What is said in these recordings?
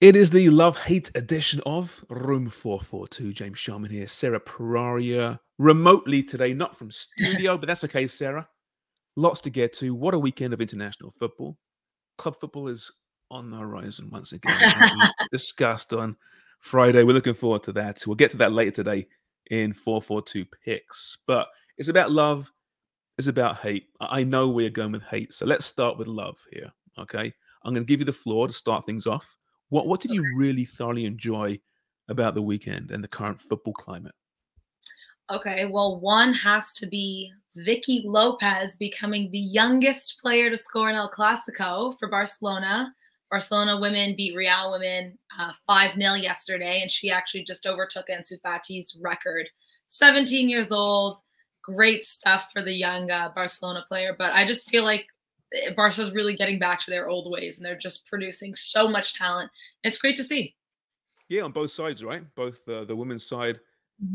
It is the love-hate edition of Room 442. James Sharman here. Sarah Pararia remotely today, not from studio, but that's okay, Sarah. Lots to get to. What a weekend of international football. Club football is on the horizon once again, as we discussed on Friday. We're looking forward to that. We'll get to that later today in 442 picks. But it's about love. It's about hate. I know we're going with hate, so let's start with love here, okay? I'm going to give you the floor to start things off. What did you really thoroughly enjoy about the weekend and the current football climate? Okay, well, one has to be Vicky Lopez becoming the youngest player to score in El Clasico for Barcelona. Barcelona women beat Real women 5-0 yesterday, and she actually just overtook Ansu Fati's record. 17 years old, great stuff for the young Barcelona player, but I just feel like Barca's really getting back to their old ways, and they're just producing so much talent. It's great to see. Yeah, on both sides, right? Both the women's side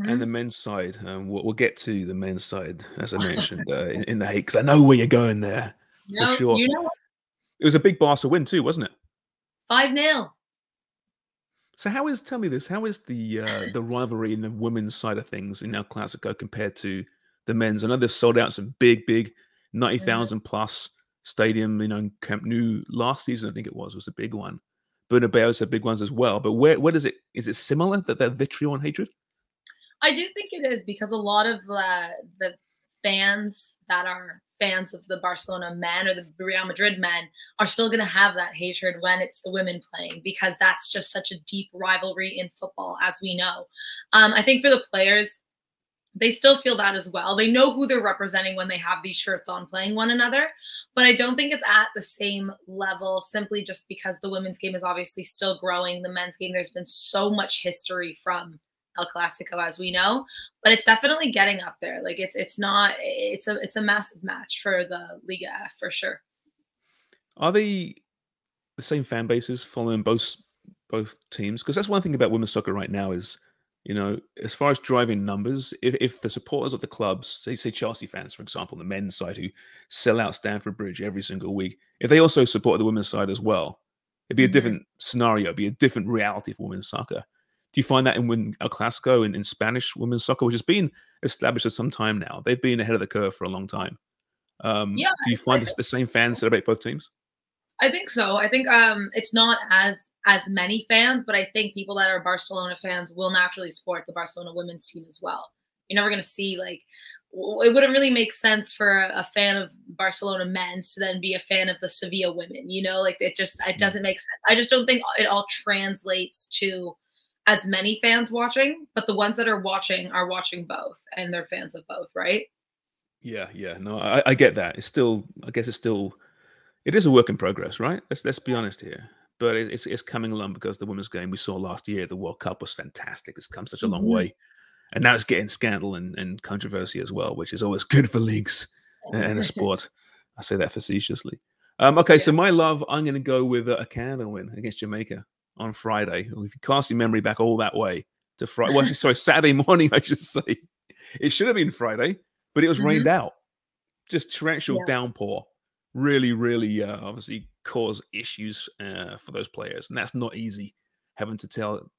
and the men's side. We'll get to the men's side, as I mentioned, in the hate, because I know where you're going there, for No, sure. you know what? It was a big Barca win too, wasn't it? 5-0. So tell me this, how is the rivalry in the women's side of things in El Clasico compared to the men's? I know they've sold out some big 90,000 plus stadium, in Camp Nou last season, I think it was a big one. Bernabeu's had big ones as well. But where is it similar, that vitriol and hatred? I do think it is, because a lot of the fans that are fans of the Barcelona men or the Real Madrid men are still going to have that hatred when it's the women playing, because that's just such a deep rivalry in football, as we know. I think for the players, they still feel that as well. They know who they're representing when they have these shirts on playing one another, but I don't think it's at the same level, simply just because the women's game is obviously still growing. The men's game, there's been so much history from El Clasico, as we know, but it's definitely getting up there. Like it's a massive match for the Liga F for sure. Are they the same fan bases following both teams? Because that's one thing about women's soccer right now is, as far as driving numbers, if the supporters of the clubs, say Chelsea fans, for example, the men's side who sell out Stamford Bridge every single week, if they also support the women's side as well, it'd be a different scenario, it'd be a different reality for women's soccer. Do you find that in El Clasico and in Spanish women's soccer, which has been established for some time now? They've been ahead of the curve for a long time. Yeah, do you find the same fans celebrate both teams? I think so. I think it's not as many fans, but I think people that are Barcelona fans will naturally support the Barcelona women's team as well. You're never going to see, like, it wouldn't really make sense for a fan of Barcelona men's to then be a fan of the Sevilla women. Like it doesn't make sense. I just don't think it all translates to as many fans watching, but the ones that are watching both, and they're fans of both, right? Yeah. No, I get that. I guess it is a work in progress, right? Let's be honest here. But it's coming along, because the women's game we saw last year, the World Cup, was fantastic. It's come such a long way. And now it's getting scandal and controversy as well, which is always good for leagues and a sport. I say that facetiously. Okay, so my love, I'm going to go with a Canada win against Jamaica on Friday. If you cast your memory back all that way to Friday, well, sorry, Saturday morning, I should say. It should have been Friday, but it was rained out. Just torrential downpour. Really, obviously cause issues for those players. And that's not easy, having to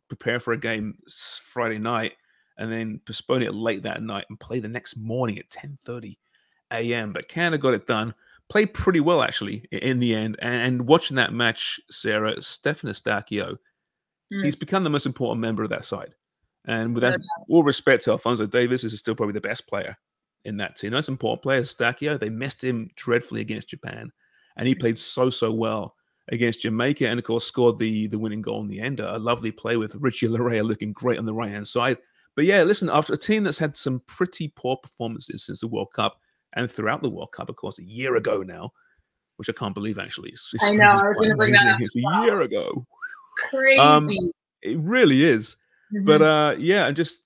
prepare for a game Friday night and then postpone it late that night and play the next morning at 10:30 a.m. But Canada got it done. Played pretty well, actually, in the end. And watching that match, Sarah, Stefan Eustáquio, he's become the most important member of that side. And with all respect to Alphonso Davies, this is still probably the best player in that team. That's important player, Eustáquio. They messed him dreadfully against Japan, and he played so well against Jamaica, and of course scored the winning goal in the end. A lovely play with Richie Larea looking great on the right-hand side. But yeah, listen, after a team that's had some pretty poor performances since the World Cup and throughout the World Cup, of course, a year ago now, which I can't believe actually. I know, I was going to bring that up. It's a year ago. Crazy. It really is. But yeah, I'm just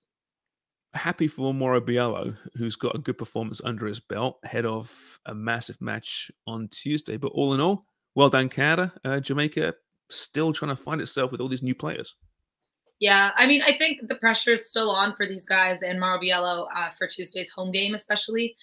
happy for Mauro Biello, who's got a good performance under his belt ahead of a massive match on Tuesday. But all in all, well done, Canada. Jamaica still trying to find itself with all these new players. Yeah, I mean, I think the pressure is still on for these guys and Mauro Biello for Tuesday's home game, especially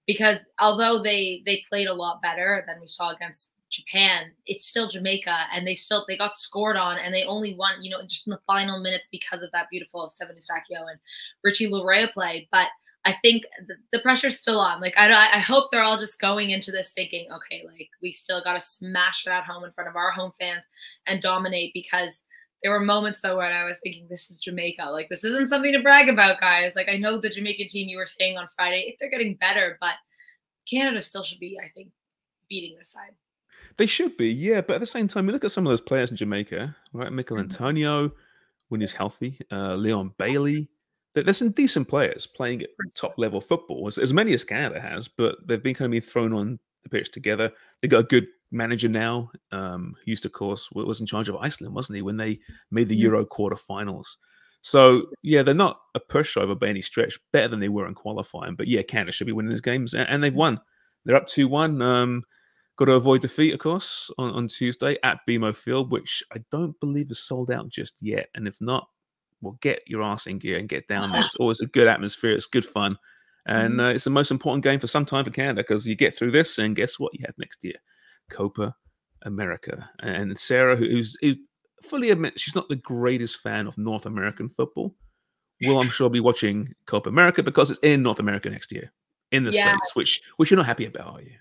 because although they played a lot better than we saw against Japan, it's still Jamaica, and they got scored on, and they only won, just in the final minutes because of that beautiful Stefan Eustáquio and Richie Laryea play. But I think the pressure's still on. Like, I hope they're all just going into this thinking, okay, like, we still got to smash it at home in front of our home fans and dominate, because there were moments, though, when I was thinking, this is Jamaica. Like, this isn't something to brag about, guys. Like, I know the Jamaican team you were saying on Friday, they're getting better, but Canada still should be, I think, beating this side. They should be, yeah. But at the same time, you look at some of those players in Jamaica, right? Mikel Antonio, when he's healthy, Leon Bailey. There's some decent players playing at top level football, as many as Canada has, but they've been kind of being thrown on the pitch together. They've got a good manager now, who used to, of course, was in charge of Iceland, wasn't he, when they made the Euro quarterfinals. So, yeah, they're not a pushover by any stretch, better than they were in qualifying. But, yeah, Canada should be winning these games, and they've won. They're up 2-1. Got to avoid defeat, of course, on Tuesday at BMO Field, which I don't believe is sold out just yet. And if not, well, get your arse in gear and get down there. It's always a good atmosphere. It's good fun. And it's the most important game for some time for Canada, because you get through this, and guess what you have next year? Copa America. And Sarah, who fully admits she's not the greatest fan of North American football, will, I'm sure, be watching Copa America, because it's in North America next year, in the States, which you're not happy about, are you?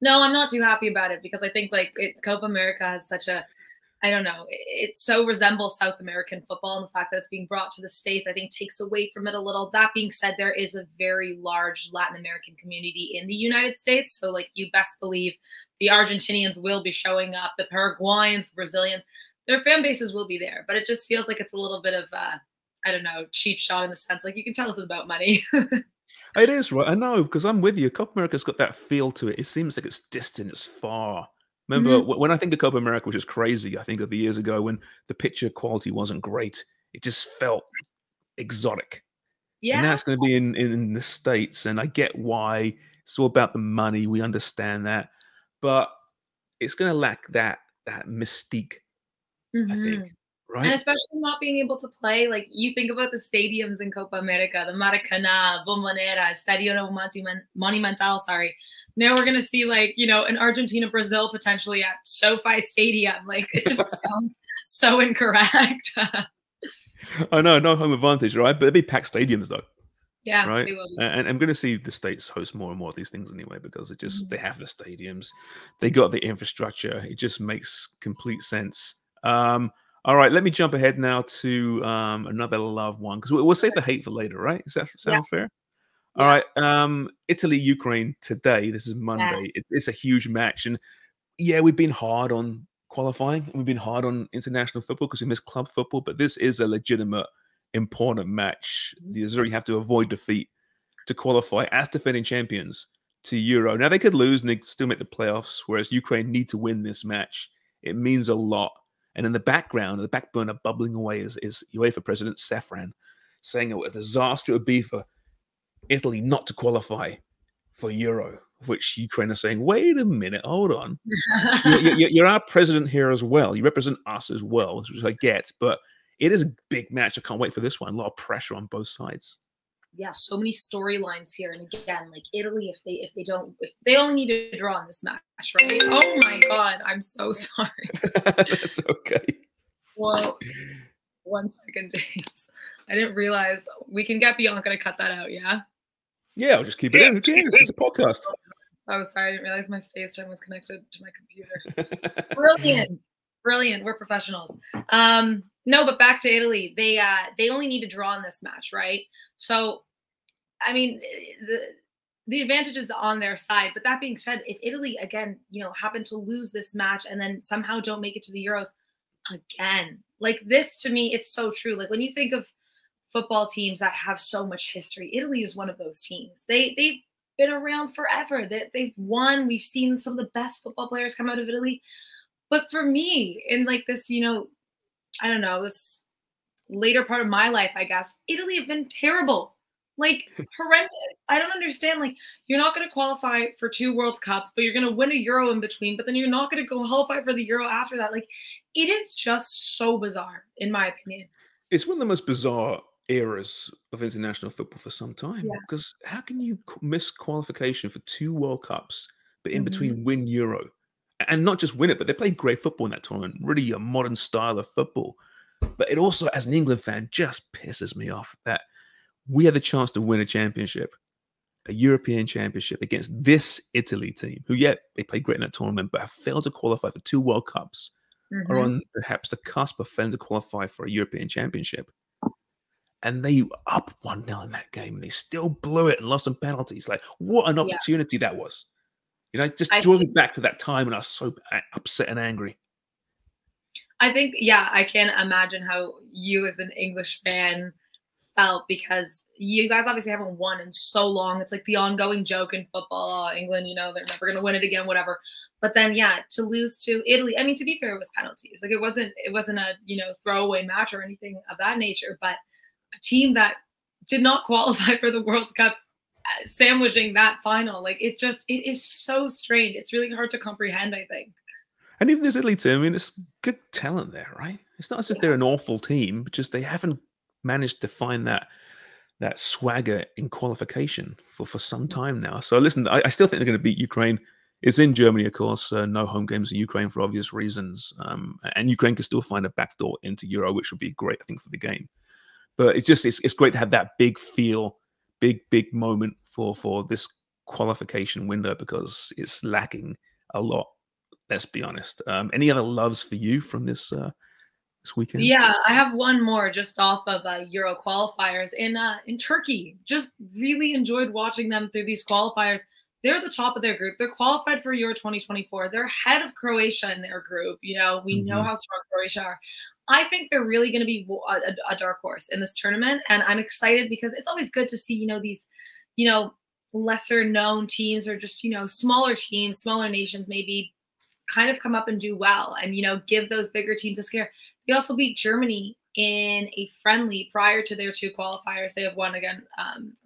No, I'm not too happy about it, because I think, like, Copa America has such a, I don't know, it so resembles South American football, and the fact that it's being brought to the States, I think, takes away from it a little. That being said, there is a very large Latin American community in the United States. So, like, you best believe the Argentinians will be showing up, the Paraguayans, the Brazilians, their fan bases will be there. But it just feels like it's a little bit of, I don't know, cheap shot, in the sense, like, you can tell us about money. It is, right? I know, because I'm with you. Copa America's got that feel to it. It seems like it's distant, it's far. Remember, when I think of Copa America, which is crazy, I think of the years ago when the picture quality wasn't great. It just felt exotic. Yeah. And now it's going to be in the States, and I get why. It's all about the money. We understand that. But it's going to lack that mystique, I think. Right? And especially not being able to play, like, you think about the stadiums in Copa America, the Maracanã, Bombonera, Estadio Monumental, sorry. Now we're going to see, like, an Argentina-Brazil potentially at SoFi Stadium. Like, it just sounds so incorrect. I know, no home advantage, right? But they'll be packed stadiums, though. Yeah, right. they will be. And I'm going to see the States host more and more of these things anyway, because it just they have the stadiums, they got the infrastructure. It just makes complete sense. All right, let me jump ahead now to another love one, because we'll save the hate for later, right? Does that sound fair? Yeah. All right, Italy, Ukraine today. This is Monday. Yes. It's a huge match, and yeah, we've been hard on qualifying, and we've been hard on international football because we miss club football. But this is a legitimate, important match. The Azzurri have to avoid defeat to qualify as defending champions to Euro. Now they could lose and they still make the playoffs, whereas Ukraine need to win this match. It means a lot. And in the background, the back burner bubbling away is UEFA President Safran saying what a disaster it would be for Italy not to qualify for Euro, which Ukraine are saying, wait a minute, hold on. You're our president here as well. You represent us as well, which I get. But it is a big match. I can't wait for this one. A lot of pressure on both sides. Yeah, so many storylines here. And again, like Italy, if they only need to draw in this match, right? Oh my God, I'm so sorry. That's okay. Whoa. 1 second, James. I didn't realize we can get Bianca to cut that out, yeah? Yeah, I'll just keep it in. Who cares? It's a podcast. So sorry, I didn't realize my FaceTime was connected to my computer. Brilliant. Brilliant. We're professionals. No, but back to Italy. They only need to draw in this match, right? So, I mean, the advantage is on their side. But that being said, if Italy, again, happen to lose this match and then somehow don't make it to the Euros, again, like this, to me, it's so true. Like when you think of football teams that have so much history, Italy is one of those teams. They've been around forever. They've won. We've seen some of the best football players come out of Italy. But for me, in like this, I don't know, this later part of my life, I guess, Italy have been terrible. Like horrendous. I don't understand. Like you're not going to qualify for 2 World Cups, but you're going to win a Euro in between, but then you're not going to go qualify for the Euro after that. Like it is just so bizarre, in my opinion. It's one of the most bizarre eras of international football for some time. Because how can you miss qualification for 2 World Cups, but in between win Euro? and not just win it, but they played great football in that tournament. Really a modern style of football. But it also, as an England fan, just pisses me off that we had the chance to win a championship, a European championship against this Italy team, who yet they played great in that tournament, but have failed to qualify for 2 World Cups, are on perhaps the cusp of failing to qualify for a European championship. And they were up 1-0 in that game. And they still blew it and lost on penalties. Like, what an opportunity that was. You know, it just draws me back to that time when I was so upset and angry. I think, yeah, I can't imagine how you as an English fan felt, because you guys obviously haven't won in so long. It's like the ongoing joke in football, England, you know, they're never going to win it again, whatever. But then, yeah, to lose to Italy, I mean, to be fair, it was penalties. Like, it wasn't a, you know, throwaway match or anything of that nature, but a team that did not qualify for the World Cup, sandwiching that final, like, it is so strange. It's really hard to comprehend, I think. And even this Italy team, I mean, it's good talent there, right? It's not as if they're an awful team, but just they haven't managed to find that swagger in qualification for some time now. So listen, I still think they're going to beat Ukraine. It's in Germany, of course. No home games in Ukraine for obvious reasons. And Ukraine can still find a backdoor into Euro, which would be great, I think, for the game. But it's great to have that big feel, big moment for this qualification window, because it's lacking a lot. Let's be honest. Any other loves for you from this weekend? Yeah, I have one more just off of Euro qualifiers in Turkey. Just really enjoyed watching them through these qualifiers. They're the top of their group. They're qualified for Euro 2024. They're ahead of Croatia in their group. You know, we know how strong Croatia are. I think they're really going to be a dark horse in this tournament, and I'm excited because it's always good to see, you know, these, you know, lesser known teams, or just, you know, smaller teams, smaller nations maybe, kind of come up and do well and, you know, give those bigger teams a scare. They also beat Germany in a friendly prior to their 2 qualifiers. They have one again,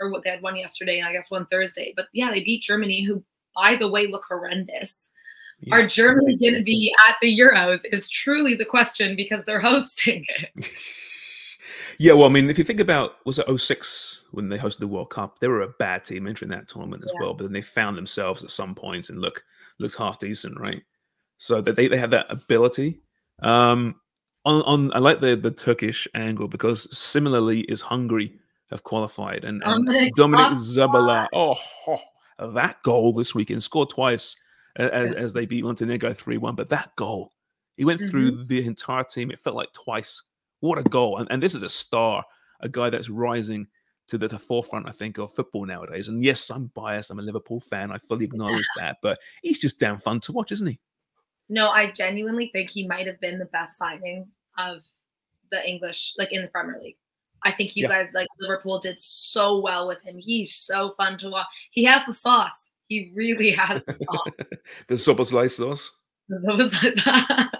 or what, they had one yesterday and I guess one Thursday. But yeah, they beat Germany, who, by the way, look horrendous. Yeah. Are Germany going to be at the Euros is truly the question, because they're hosting it. Yeah, well, I mean, if you think about, was it 06 when they hosted the World Cup? They were a bad team entering that tournament as well, but then they found themselves at some points and looked half decent, right? So that they have that ability. I like the Turkish angle, because similarly is Hungary have qualified, and Dominic Zabala. That goal this weekend, scored twice as they beat Montenegro 3-1. But that goal, he went through the entire team. It felt like twice. What a goal! And this is a star, a guy that's rising to the forefront, I think, of football nowadays. And yes, I'm biased. I'm a Liverpool fan. I fully acknowledge that. But he's just damn fun to watch, isn't he? No, I genuinely think he might have been the best signing of the English, like, in the Premier League. I think you guys, like, Liverpool did so well with him. He's so fun to watch. He has the sauce. He really has the sauce. The Soboslai sauce? The Soboslai.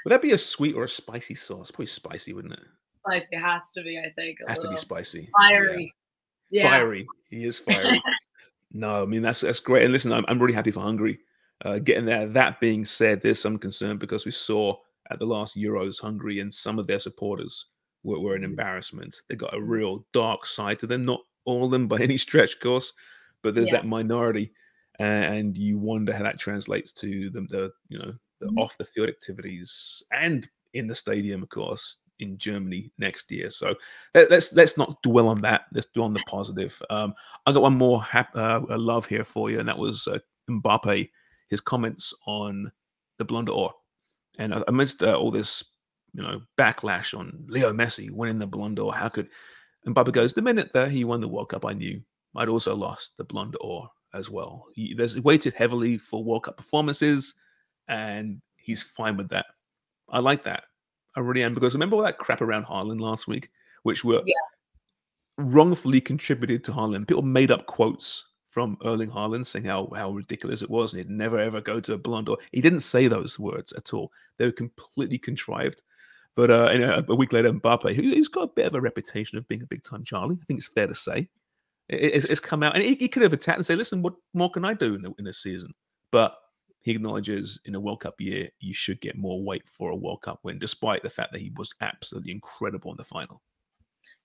Would that be a sweet or a spicy sauce? Probably spicy, wouldn't it? Spicy. It has to be, I think. Has to be spicy. Fiery. Yeah. Fiery. He is fiery. No, I mean, that's great. And listen, I'm really happy for Hungary. Getting there. That being said, there's some concern, because we saw at the last Euros, Hungary and some of their supporters were an embarrassment. They got a real dark side to them. Not all of them by any stretch, of course, but there's that minority, and you wonder how that translates to the off the field activities and in the stadium, of course, in Germany next year. So let's not dwell on that. Let's dwell on the positive. I got one more love here for you, and that was Mbappe. His comments on the Ballon d'Or, and amidst all this, you know, backlash on Leo Messi winning the Ballon d'Or, how could Mbappe goes, the minute that he won the World Cup, I knew I'd also lost the Ballon d'Or as well. He weighted heavily for World Cup performances, and he's fine with that. I like that. I really am, because remember all that crap around Haaland last week, which were wrongfully contributed to Haaland. People made up quotes from Erling Haaland saying how ridiculous it was, and he'd never ever go to a Ballon d'Or. He didn't say those words at all. They were completely contrived. But a week later, Mbappe, who's got a bit of a reputation of being a big time Charlie, I think it's fair to say, it's come out, and he could have attacked and say, "Listen, what more can I do in a season?" But he acknowledges in a World Cup year, you should get more weight for a World Cup win, despite the fact that he was absolutely incredible in the final.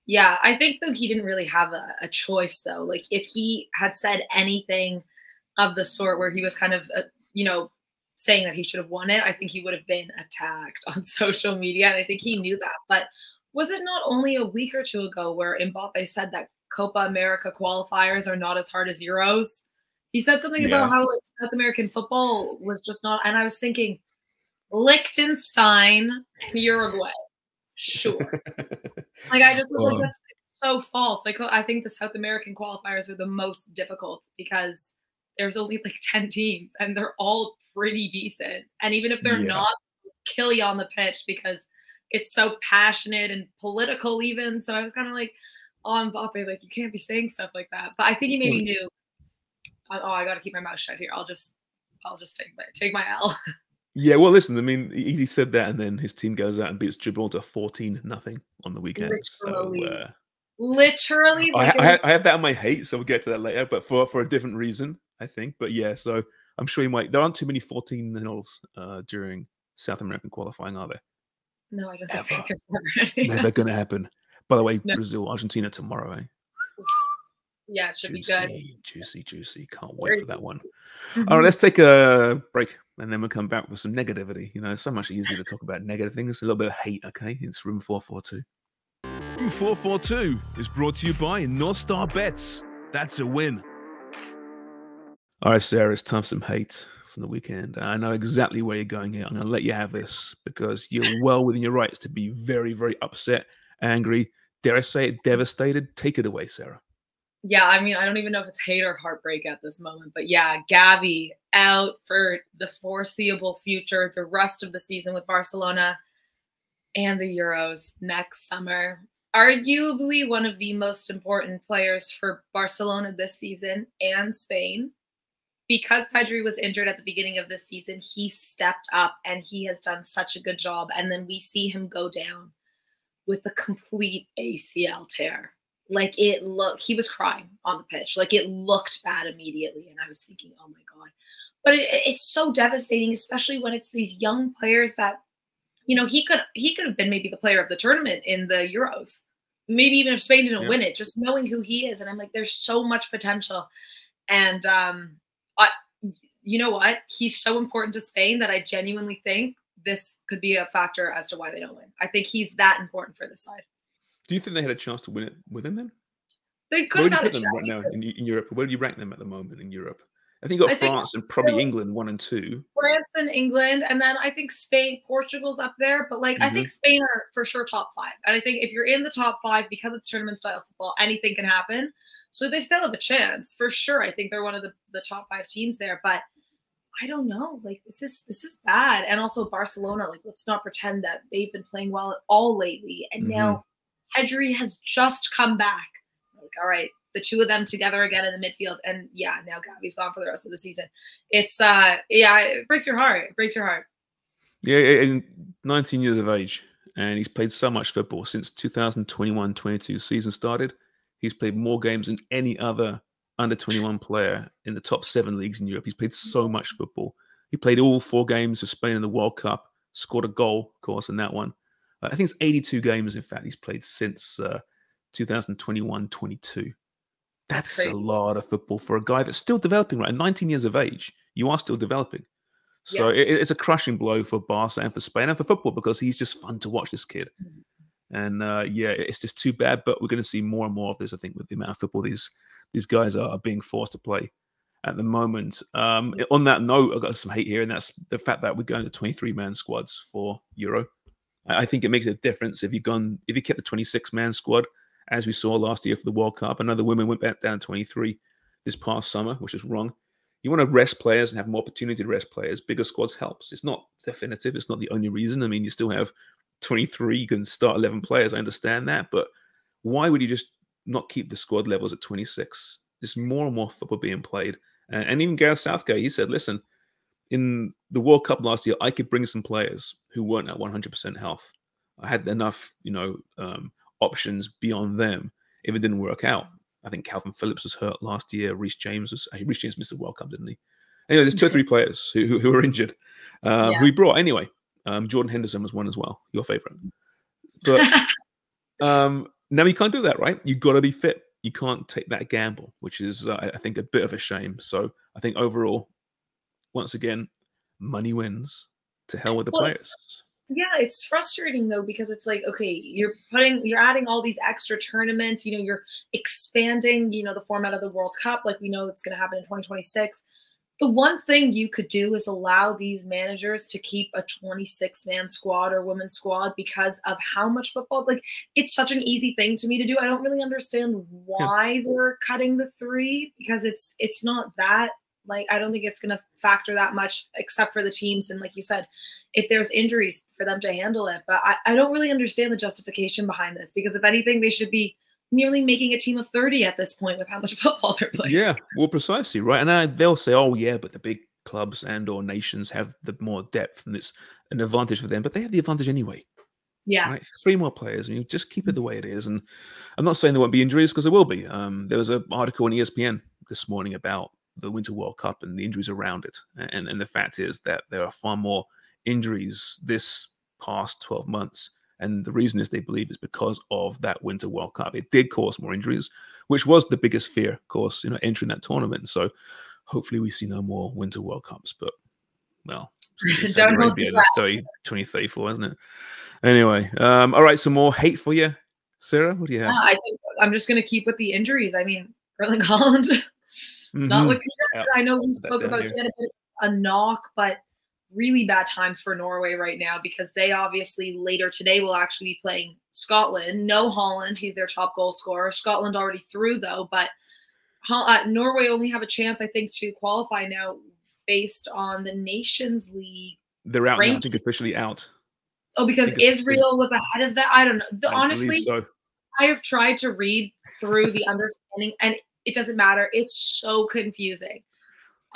Yeah, I think that he didn't really have a choice, though. Like, if he had said anything of the sort where he was kind of, you know, saying that he should have won it, I think he would have been attacked on social media. And I think he knew that. But was it not only a week or two ago where Mbappe said that Copa America qualifiers are not as hard as Euros? He said something about how like South American football was just not, and I was thinking, Liechtenstein and Uruguay, sure. Like I just was like, that's so false. Like I think the South American qualifiers are the most difficult because there's only like 10 teams and they're all pretty decent. And even if they're not, kill you on the pitch because it's so passionate and political even. So I was kind of like, oh, Mbappe, like you can't be saying stuff like that. But I think he maybe knew, oh, I got to keep my mouth shut here. I'll just take my L. Yeah, well, listen, I mean, he said that, and then his team goes out and beats Gibraltar 14-0 on the weekend. Literally. I have that on my hate, so we'll get to that later, but for a different reason, I think. But yeah, so I'm sure he might. There aren't too many 14-0s during South American qualifying, are there? No, I don't think it's never going to happen. By the way, Brazil, Argentina tomorrow, eh? Yeah, it should be good. Juicy. Can't wait for that one. All right, let's take a break, and then we'll come back with some negativity. You know, it's so much easier to talk about negative things. A little bit of hate, okay? It's Room 442. Room 442 is brought to you by North Star Bets. That's a win. All right, Sarah, it's time for some hate from the weekend. I know exactly where you're going here. I'm going to let you have this because you're well within your rights to be very, very upset, angry, dare I say it, devastated. Take it away, Sarah. Yeah, I mean, I don't even know if it's hate or heartbreak at this moment, but yeah, Gavi out for the foreseeable future, the rest of the season with Barcelona and the Euros next summer. Arguably one of the most important players for Barcelona this season and Spain. Because Pedri was injured at the beginning of this season, he stepped up and he has done such a good job. And then we see him go down with a complete ACL tear. Like he was crying on the pitch. Like it looked bad immediately. And I was thinking, oh my God. But it's so devastating, especially when it's these young players that, you know, he could have been maybe the player of the tournament in the Euros. Maybe even if Spain didn't win it, just knowing who he is. And I'm like, there's so much potential. And you know what? He's so important to Spain that I genuinely think this could be a factor as to why they don't win. I think he's that important for this side. Do you think they had a chance to win it with him then? They could have had a chance right now in Europe. Where do you rank them at the moment in Europe? I think you got France and probably England 1 and 2. France and England, and then I think Spain, Portugal's up there. But like I think Spain are for sure top 5. And I think if you're in the top 5 because it's tournament style football, anything can happen. So they still have a chance for sure. I think they're one of the top 5 teams there. But I don't know. Like this is bad. And also Barcelona. Like let's not pretend that they've been playing well at all lately. And now Pedri has just come back. Like, all right, the two of them together again in the midfield. And yeah, now Gavi's gone for the rest of the season. It's it breaks your heart. It breaks your heart. Yeah, and 19 years of age. And he's played so much football since 2021-22 season started. He's played more games than any other under 21 player in the top 7 leagues in Europe. He's played so much football. He played all 4 games for Spain in the World Cup, scored a goal, of course, in that one. I think it's 82 games, in fact, he's played since 2021-22. That's a lot of football for a guy that's still developing, right? At 19 years of age, you are still developing. So it's a crushing blow for Barca and for Spain and for football because he's just fun to watch, this kid. And it's just too bad, but we're going to see more and more of this, I think, with the amount of football these guys are being forced to play at the moment. On that note, I've got some hate here, and that's the fact that we're going to 23-man squads for Euro. I think it makes a difference if you kept the 26-man squad, as we saw last year for the World Cup. I know the women went back down to 23 this past summer, which is wrong. You want to rest players and have more opportunity to rest players. Bigger squads helps. It's not definitive. It's not the only reason. I mean, you still have 23. You can start 11 players. I understand that. But why would you just not keep the squad levels at 26? There's more and more football being played. And even Gareth Southgate, he said, listen, in the World Cup last year, I could bring some players who weren't at 100% health. I had enough, options beyond them if it didn't work out. I think Calvin Phillips was hurt last year. Reece James missed the World Cup, didn't he? Anyway, there's 2 or 3 players who were injured, who he brought anyway. Jordan Henderson was one as well, your favorite. But now you can't do that, right? You've got to be fit. You can't take that gamble, which is, I think, a bit of a shame. So I think overall, once again, money wins. To hell with the Well, players. Yeah, it's frustrating though, because it's like, okay, you're adding all these extra tournaments, you're expanding, the format of the World Cup, like we know that's going to happen in 2026. The one thing you could do is allow these managers to keep a 26-man squad or women's squad because of how much football, like it's such an easy thing to me to do. I don't really understand why they're cutting the 3, because it's not that, like, I don't think it's going to factor that much except for the teams. And like you said, if there's injuries, for them to handle it. But I don't really understand the justification behind this, because if anything, they should be nearly making a team of 30 at this point with how much football they're playing. Yeah, well, precisely, right? And they'll say, oh, yeah, but the big clubs and or nations have the more depth and it's an advantage for them. But they have the advantage anyway. Yeah. Right? 3 more players, and you just keep it the way it is. And I'm not saying there won't be injuries, because there will be. There was an article on ESPN this morning about the Winter World Cup and the injuries around it. And the fact is that there are far more injuries this past 12 months. And the reason is they believe is because of that Winter World Cup. It did cause more injuries, which was the biggest fear, of course, entering that tournament. So hopefully we see no more Winter World Cups. But, well, don't hold me back. 2034, isn't it? Anyway, all right, some more hate for you, Sarah. What do you have? I think I'm just going to keep with the injuries. I mean, Erling Haaland, not looking good. I know we spoke about he had a bit of a knock, but really bad times for Norway right now, because they obviously later today will actually be playing Scotland. No Haaland, he's their top goal scorer. Scotland already through though, but Norway only have a chance, I think, to qualify now based on the Nations League. They're out now, I think officially out. Oh, because Israel was ahead of that? I don't know. Honestly, so. I have tried to read through the understanding, and it doesn't matter. It's so confusing.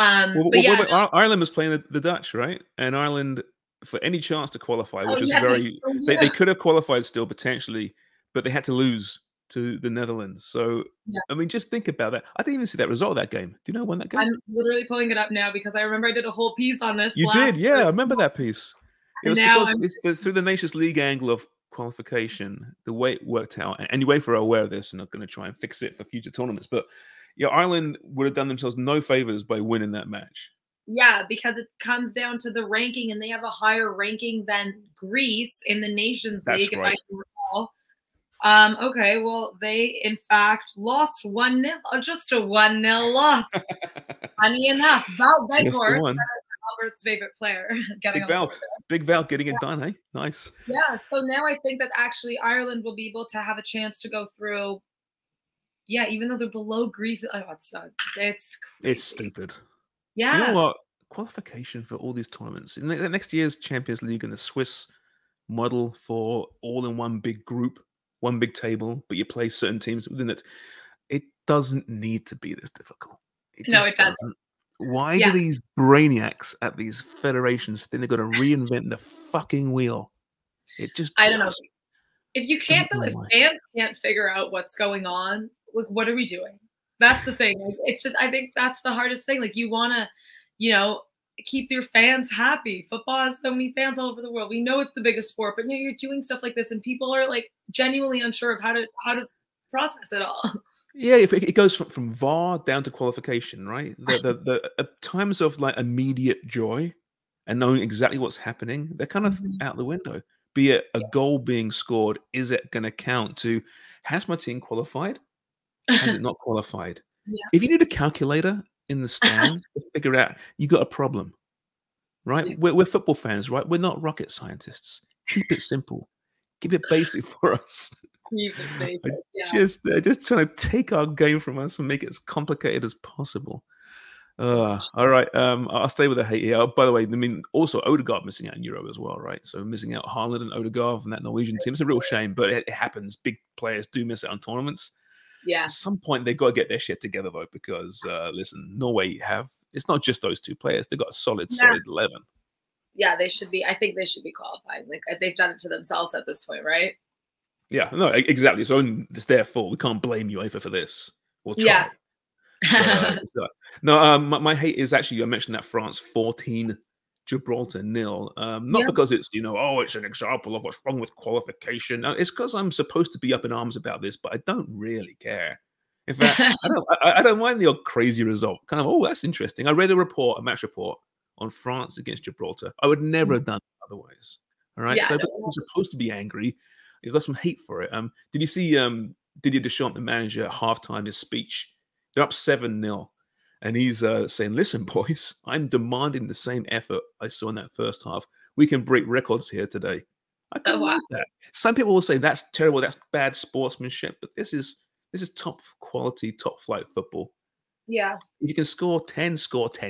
Ireland was playing the Dutch, right? And Ireland, for any chance to qualify, which was they could have qualified still potentially, but they had to lose to the Netherlands. So, I mean, just think about that. I didn't even see that result of that game. Do you know when that game? I'm literally pulling it up now because I remember I did a whole piece on this. You did, yeah. I remember that piece. It was because through the Nations League angle of qualification, the way it worked out, and UEFA are aware of this and are going to try and fix it for future tournaments. But Ireland would have done themselves no favors by winning that match. Yeah, because it comes down to the ranking, and they have a higher ranking than Greece in the Nations League, if I can recall. Okay, well, they in fact lost 1-0, just a 1-0 loss. Funny enough, Wout Weghorst, Albert's favorite player, Big Wout getting it done, eh? Nice. Yeah, so now I think that actually Ireland will be able to have a chance to go through. Yeah, even though they're below Greece, it's crazy. It's stupid. Yeah. You know what? Qualification for all these tournaments. In the next year's Champions League and the Swiss model for all in one big group, one big table, but you play certain teams within it. It doesn't need to be this difficult. It doesn't. Why do these brainiacs at these federations think they're going to reinvent the fucking wheel? It just I don't know. If you can't, if fans can't figure out what's going on, like, what are we doing? That's the thing. Like, it's just, I think that's the hardest thing. Like, you want to, keep your fans happy. Football has so many fans all over the world. We know it's the biggest sport, but you're doing stuff like this, and people are like genuinely unsure of how to process it all. Yeah, if it goes from VAR down to qualification, right? The times of like immediate joy and knowing exactly what's happening, they're kind of out the window. Be it a goal being scored, is it going to count to has my team qualified? Has it not qualified? Yeah. If you need a calculator in the stands to figure out, you got a problem, right? Yeah. We're football fans, right? We're not rocket scientists. Keep it simple. Keep it basic for us. Keep it basic. They're just trying to take our game from us and make it as complicated as possible. All right. I'll stay with the hate here. Oh, by the way, I mean, also Odegaard missing out in Euro as well, right? So missing out Haaland and Odegaard from that Norwegian team. It's a real shame, but it happens. Big players do miss out on tournaments. Yeah. At some point, they've got to get their shit together, though, because, listen, Norway it's not just those 2 players. They've got a solid 11. Yeah, they should be. I think they should be qualified. Like, they've done it to themselves at this point, right? Yeah, no, exactly. So it's their fault. We can't blame UEFA for this. We'll try. Yeah. My hate is actually, I mentioned that France 14, Gibraltar 0. Not because it's, it's an example of what's wrong with qualification. No, it's because I'm supposed to be up in arms about this, but I don't really care. In fact, I don't mind the odd crazy result. Kind of, that's interesting. I read a match report on France against Gibraltar. I would never have done it otherwise. All right. Yeah, So no, I'm supposed to be angry. You got some hate for it. Did you see Didier Deschamps, the manager, at halftime, his speech? They're up 7-0. And he's saying, listen, boys, I'm demanding the same effort I saw in that first half. We can break records here today. I can wow. read that. Some people will say that's terrible, that's bad sportsmanship, but this is top quality, top flight football. Yeah. If you can score 10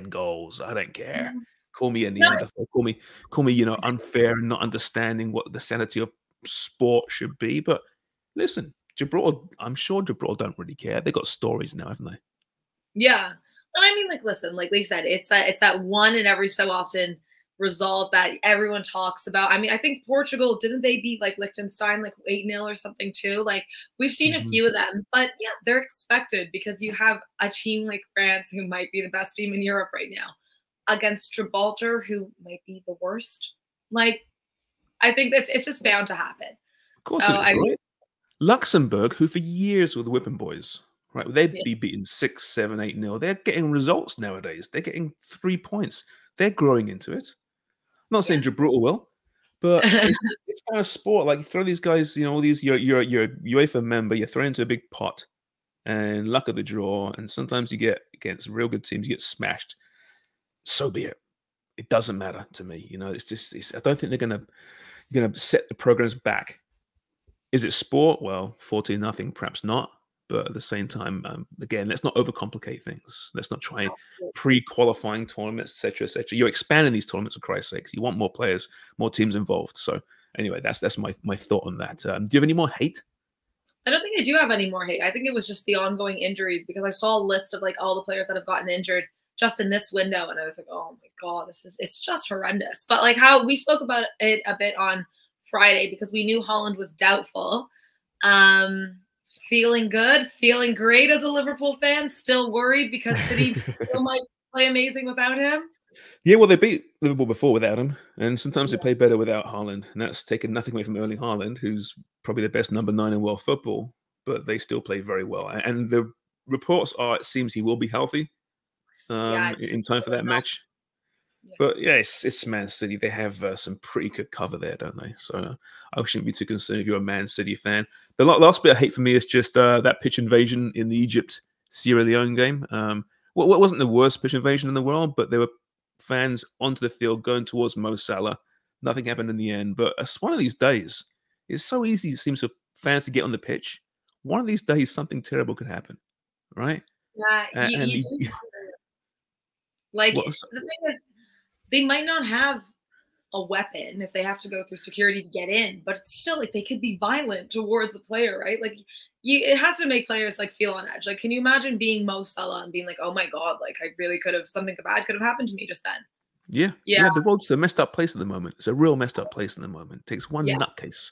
goals. I don't care. Mhm. Call me a No, Neanderthal. Call me, unfair and not understanding what the sanity of sport should be. But listen, Gibraltar, I'm sure Gibraltar don't really care. They got stories now, haven't they? yeah. But I mean, like, listen, like Lee said, it's that one and every so often result that everyone talks about. I mean, I think Portugal, didn't they beat like Liechtenstein like 8-0 or something too? Like we've seen a few of them, but yeah, they're expected because you have a team like France who might be the best team in Europe right now against Gibraltar, who might be the worst. Like, I think it's just bound to happen. Of course So it is, I mean, right? Luxembourg, who for years were the whipping boys, right? They'd yeah. be beaten 6, 7, 8-0. They're getting results nowadays. They're getting 3 points. They're growing into it. I'm not saying Gibraltar will, but it's kind of sport. Like you throw these guys, all these you're UEFA member, you throw into a big pot, and luck of the draw. And sometimes you get against real good teams, you get smashed. So be it. It doesn't matter to me. It's I don't think they're gonna set the programs back. Is it sport? Well, 14-0, perhaps not. But at the same time, again, let's not overcomplicate things. Let's not try pre-qualifying tournaments, etc., etc. You're expanding these tournaments, for Christ's sakes. You want more players, more teams involved. So, anyway, that's my thought on that. Do you have any more hate? I don't think I do have any more hate. I think it was just the ongoing injuries because I saw a list of like all the players that have gotten injured just in this window, and I was like, oh my god, it's just horrendous. But like how we spoke about it a bit on Friday because we knew Haaland was doubtful. Feeling good, feeling great as a Liverpool fan, still worried because City still might play amazing without him. Yeah, well, they beat Liverpool before without him, and sometimes they play better without Haaland, and that's taken nothing away from Erling Haaland, who's probably the best number 9 in world football, but they still play very well. And the reports are it seems he will be healthy in time for that match. Yeah. But yeah, it's Man City. They have some pretty good cover there, don't they? So I shouldn't be too concerned if you're a Man City fan. The last bit of hate for me is just that pitch invasion in the Egypt-Sierra Leone game. What wasn't the worst pitch invasion in the world, but there were fans onto the field going towards Mo Salah. Nothing happened in the end. But it's one of these days. It's so easy, it seems, for fans to get on the pitch. One of these days, something terrible could happen, right? Yeah, you do wonder. Like, the thing is, they might not have a weapon if they have to go through security to get in, but it's still like they could be violent towards a player, right? Like it has to make players like feel on edge. Like, can you imagine being Mo Salah and being like, oh my God, like I really could have, something bad could have happened to me just then. Yeah. The world's a messed up place at the moment. It's a real messed up place in the moment. It takes one nutcase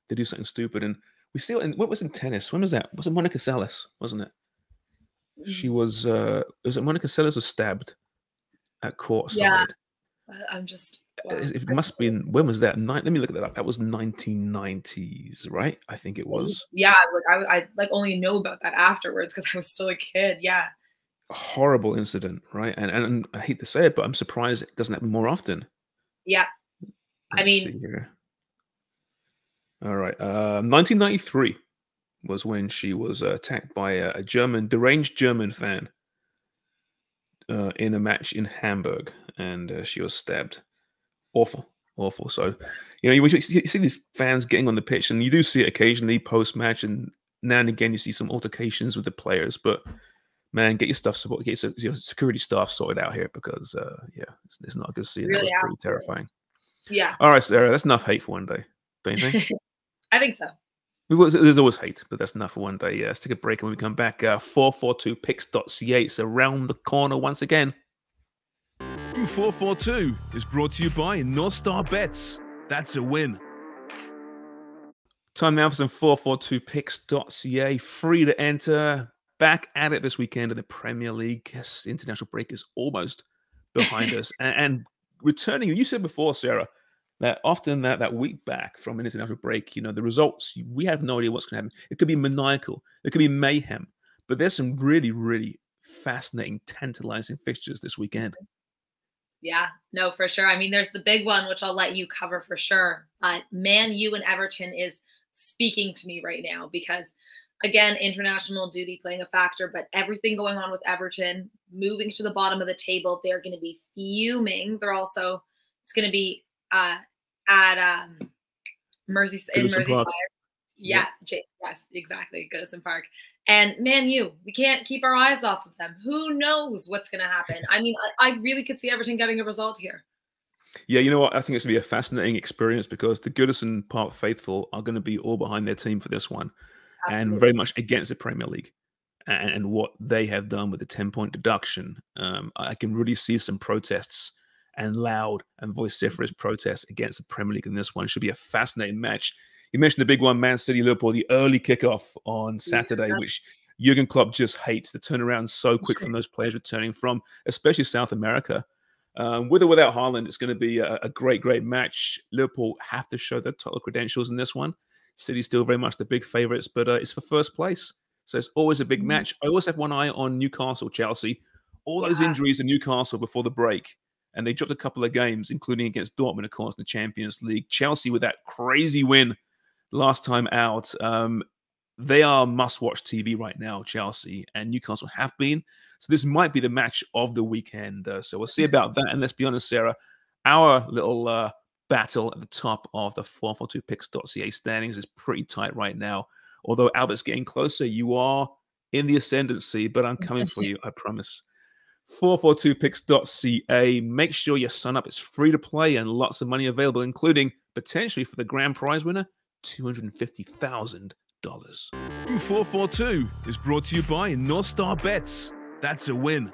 to do something stupid. And we see it in, what was in tennis? When was that? Was it Monica Seles, wasn't it? She was it Monica Seles was stabbed at courtside. Yeah. I'm just. Wow. It must be in, when was that? Let me look at that up. That was 1990s, right? I think it was. Yeah, like I like only know about that afterwards because I was still a kid. Yeah. A horrible incident, right? And I hate to say it, but I'm surprised it doesn't happen more often. Yeah. Let's see here. All right. 1993 was when she was attacked by a deranged German fan in a match in Hamburg, and she was stabbed. Awful. So, you see these fans getting on the pitch, and you do see it occasionally post-match, and now and again you see some altercations with the players. But man, get your stuff get your security staff sorted out here because, it's not good to see. Really, that was pretty terrifying. Yeah. All right, Sarah, that's enough hate for one day, don't you think? I think so. There's always hate, but that's enough for one day. Yeah, let's take a break, and when we come back, 442picks.ca. It's around the corner once again. 442 is brought to you by North Star Bets. That's a win. Time now for some 442picks.ca. Free to enter. Back at it this weekend in the Premier League. Yes, international break is almost behind us. And returning, you said before, Sarah, that often that week back from an international break, the results, we have no idea what's going to happen. It could be maniacal. It could be mayhem. But there's some really, really fascinating, tantalizing fixtures this weekend. Yeah, no, for sure. I mean, there's the big one, which I'll let you cover for sure. Man U and Everton is speaking to me right now because, again, international duty playing a factor, but everything going on with Everton, moving to the bottom of the table, they're going to be fuming. It's going to be at in Goodison Merseyside. Park. Yeah, Yep. yes, exactly. Goodison Park. And Man U, we can't keep our eyes off of them. Who knows what's going to happen? I mean, I really could see Everton getting a result here. Yeah, you know what? I think it's going to be a fascinating experience because the Goodison Park faithful are going to be all behind their team for this one and very Absolutely. much against the Premier League and what they have done with the 10-point deduction. I can really see some protests and loud and vociferous protests against the Premier League in this one. It should be a fascinating match. You mentioned the big one, Man City Liverpool, the early kickoff on Yeah. Saturday, which Jurgen Klopp just hates. The turnaround so quick from those players returning from, especially South America. With or without Haaland, it's going to be a great, great match. Liverpool have to show their total credentials in this one. City's still very much the big favourites, but it's for first place. So it's always a big Mhm. match. I always have one eye on Newcastle, Chelsea. All those Yeah. injuries in Newcastle before the break, and they dropped a couple of games, including against Dortmund, of course, in the Champions League. Chelsea with that crazy win last time out. They are must-watch TV right now, Chelsea, and Newcastle have been. So this might be the match of the weekend. So we'll see about that. And let's be honest, Sarah, our little battle at the top of the 442picks.ca standings is pretty tight right now. Although Albert's getting closer, you are in the ascendancy, but I'm coming for you, I promise. 442picks.ca. Make sure you sign up. It's free to play and lots of money available, including potentially for the grand prize winner, $250,000. 442 is brought to you by North Star Bets. That's a win.